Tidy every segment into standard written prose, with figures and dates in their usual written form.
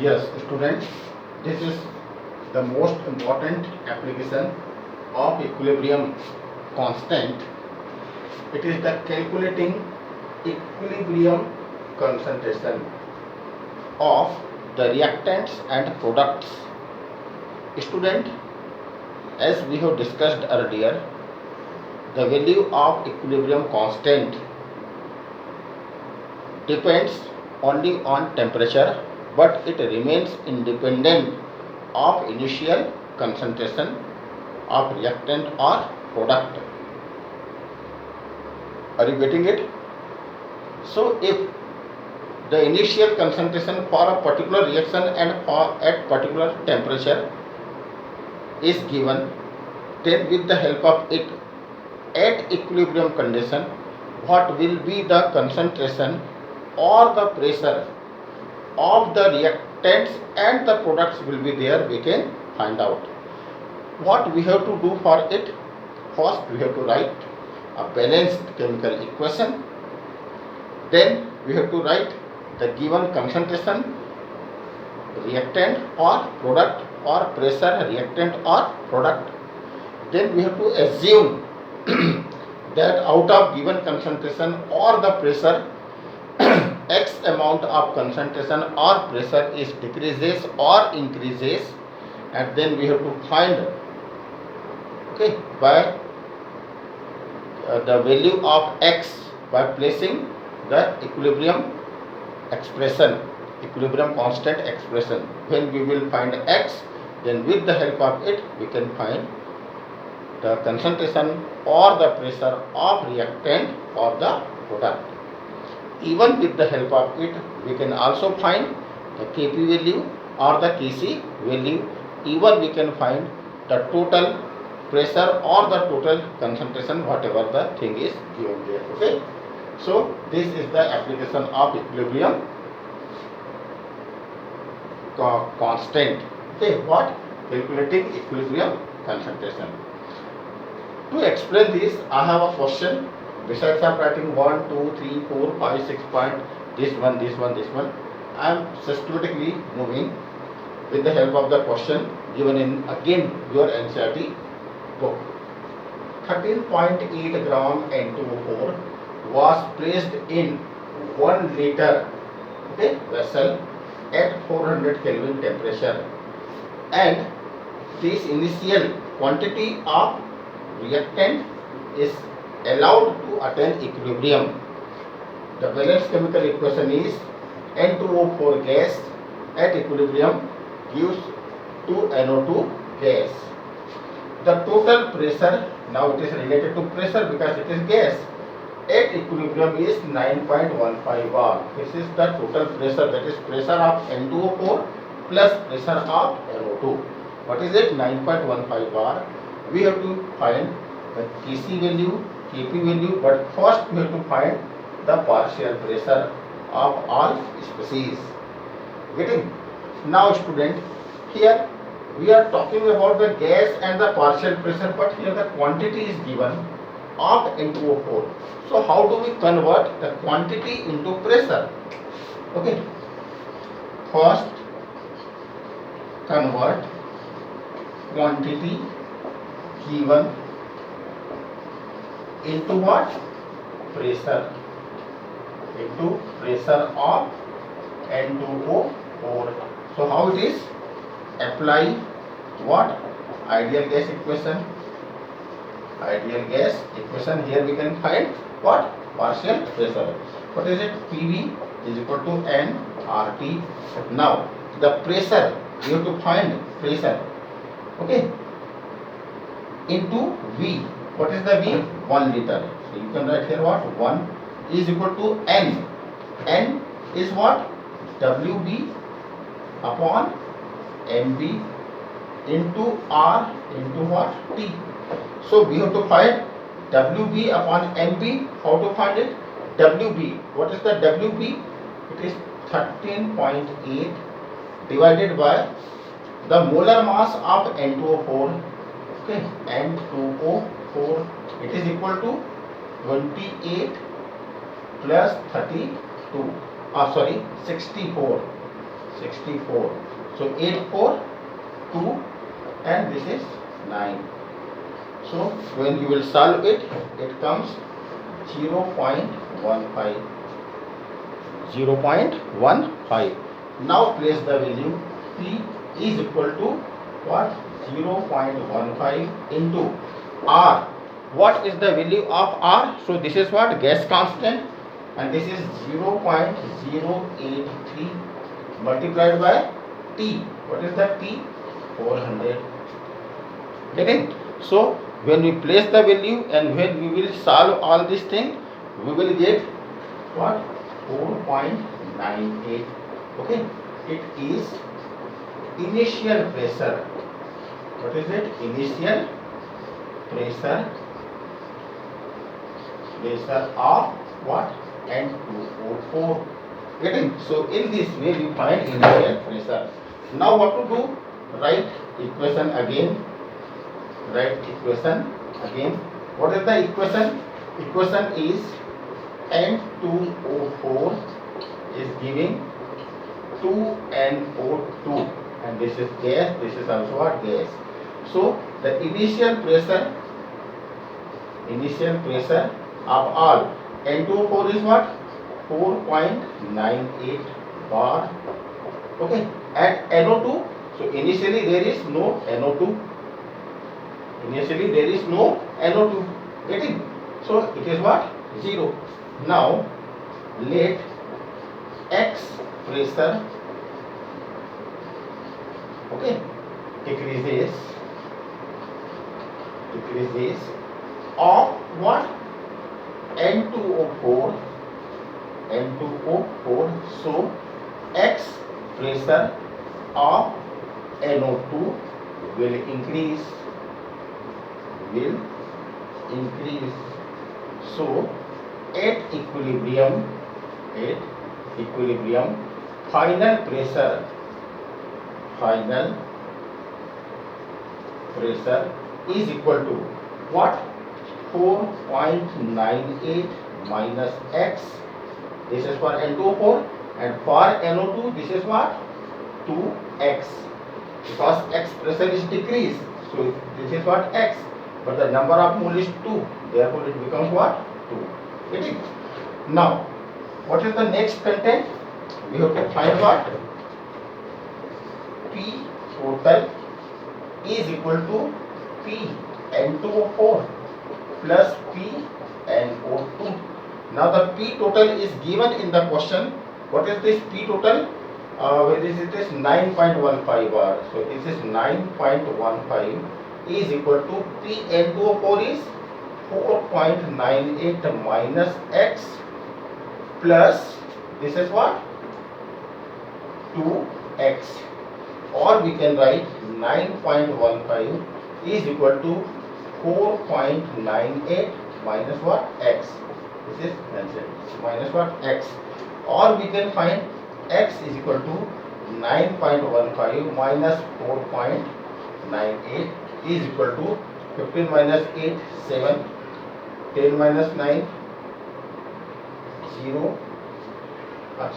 Yes, students, this is the most important application of equilibrium constant. It is the calculating equilibrium concentration of the reactants and products. Student, as we have discussed earlier, the value of equilibrium constant depends only on temperature, but it remains independent of initial concentration of reactant or product. Are you getting it? So if the initial concentration for a particular reaction and at particular temperature is given, then with the help of it, at equilibrium condition, what will be the concentration or the pressure of the reactants and the products will be there, we can find out. What we have to do for it? First we have to write a balanced chemical equation. Then we have to write the given concentration, reactant or product, or pressure, reactant or product. Then we have to assume that out of given concentration or the pressure, X amount of concentration or pressure is decreases or increases, and then we have to find by the value of X by placing the equilibrium expression, equilibrium constant expression. When we will find X, then with the help of it we can find the concentration or the pressure of reactant or the product. Even with the help of it, we can also find the Kp value or the Kc value. Even we can find the total pressure or the total concentration, whatever the thing is given there. Okay. So this is the application of equilibrium constant. Okay. What? Calculating equilibrium concentration. To explain this, I have a question. Besides of writing 1, 2, 3, 4, 5, 6 point, this one, I am systematically moving with the help of the question given in again your NCERT book. 13.8 gram N2O4 was placed in 1 liter vessel at 400 Kelvin temperature, and this initial quantity of reactant is allowed to attain equilibrium. The balanced chemical equation is N2O4 gas at equilibrium gives 2NO2 gas. The total pressure, now it is related to pressure because it is gas, at equilibrium is 9.15 bar. This is the total pressure, that is pressure of N2O4 plus pressure of NO2. What is it? 9.15 bar. We have to find the Kc value, Kp value, but first we have to find the partial pressure of all species. Getting? Now student, here we are talking about the gas and the partial pressure, but here the quantity is given of N2O4. So how do we convert the quantity into pressure? Okay. First, convert quantity given into what? Pressure. Into pressure of N2O4. So how it is? Apply what? Ideal gas equation. Ideal gas equation. Here we can find what? Partial pressure. What is it? PV is equal to nRT. Now the pressure, you have to find pressure. Okay. Into V. What is the V? 1 liter. So you can write here what? 1 is equal to N. N is what? WB upon MB into R into what? T. So we have to find WB upon MB. How to find it? WB. What is the WB? It is 13.8 divided by the molar mass of N2O4. Okay, N2O4. It is equal to 28 plus 32. 64. 64. So 8 4 2 and this is 9. So when you will solve it, it comes 0.15. 0.15. Now place the value P is equal to what? 0.15 into R. What is the value of R? So this is what? Gas constant, and this is 0.083 multiplied by T. What is that T? 400. Getting? So when we place the value and when we will solve all this thing, we will get what? 4.98. Okay, it is initial pressure. What is it? Initial pressure of what? N2O4. Getting? So in this way we find initial pressure. Now what to do? Write equation again. What is the equation? Equation is N2O4 is giving 2NO2, and this is gas, this is also what? Gas. So the initial pressure of all N2O4 is what? 4.98 bar. Okay, and NO2, so initially there is no NO2. Getting? So it is what? 0. Now let X pressure, okay, decreases of what? N2O4. So X pressure of NO2 will increase. So at equilibrium, final pressure is equal to what? 4.98 minus X. This is for N2O4, and for NO2 this is what? 2X, because X pressure is decreased. So this is what? X, but the number of mole is 2, therefore it becomes what? 2. Getting? Now what is the next content? We have to find what? P total is equal to P N2O4 plus P NO2. Now the P total is given in the question. What is this P total? Where is it? Is 9.15 bar. So this is 9.15 is equal to P N2O4 is 4.98 minus X plus this is what? 2X, or we can write 9.15 is equal to 4.98 minus what? X. This is cancelled. Minus what? X, or we can find X is equal to 9.15 minus 4.98 is equal to 15 minus 8 7, 10 minus 9 0.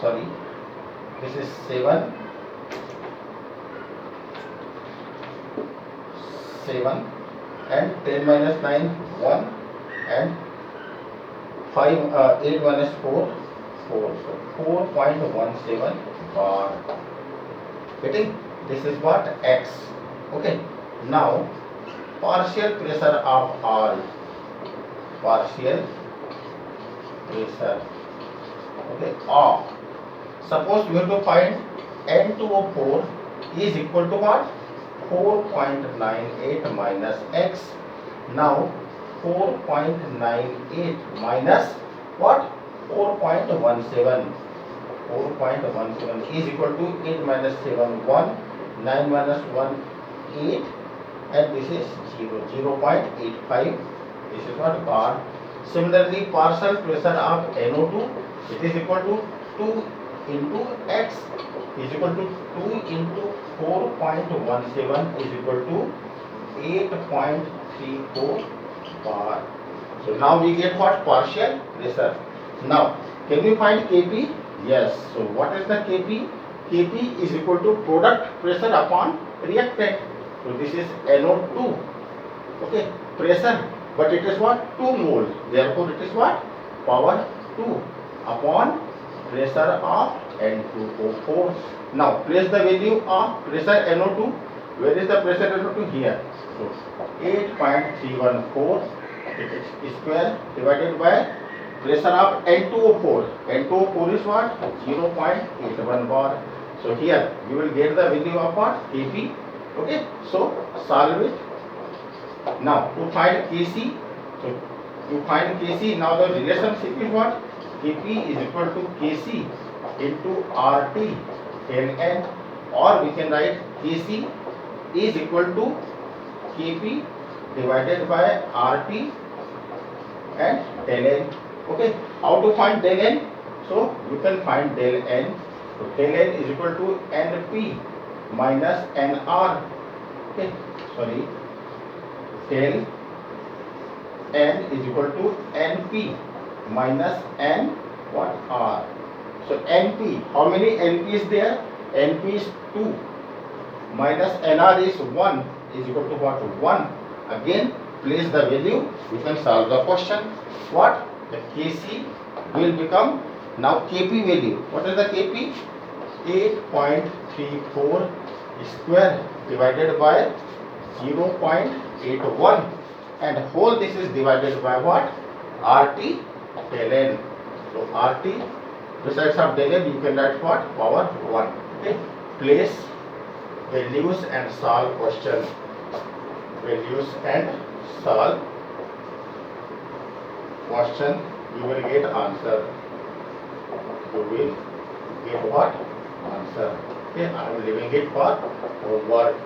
Sorry, this is 7 and 10 minus 9 1 and 5 8 minus 4 4. So 4.17 bar. Getting? This is what? X. Okay. Now partial pressure of all. Okay, of. Suppose we have to find N2O4 is equal to what? 4.98 minus X. Now 4.98 minus what? 4.17. 4.17 is equal to 8 minus 7 1, 9 minus 1 8, and this is 0.85. This is what? Bar. Similarly, partial pressure of NO2, it is equal to 2 into X is equal to 2 into 4.17 is equal to 8.34 bar. So now we get what? Partial pressure. Now can we find Kp? Yes. So what is the Kp? Kp is equal to product pressure upon reactant. So this is NO2. Okay, pressure, but it is what? 2 mole. Therefore, it is what? Power 2 upon pressure of N2O4. Now, place the value of pressure NO2. Where is the pressure NO2? Here. So, 8.314 square divided by pressure of N2O4. N2O4 is what? 0.81 bar. So, here you will get the value of what? Kp. Okay, so solve it. Now, to find Kc, so to find Kc, now the relationship is what? Kp is equal to Kc into RT ln, or we can write Kc is equal to Kp divided by RT and del n. Okay, how to find del n? So you can find del n. So del n is equal to Np minus Nr. Okay, sorry. Del n is equal to Np minus N what R. So Np, how many Np is there? Np is 2 minus Nr is 1 is equal to what? 1. Again, place the value. You can solve the question. What? The Kc will become now Kp value. What is the Kp? 8.34 square divided by 0.81, and whole this is divided by what? RT del n. So RT besides of del n you can write what? Power 1. Okay. Place values and solve question. Values and solve question. You will get answer. You will get what? Answer. Okay. I am leaving it for homework.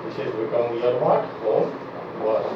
This is become your what? Homework.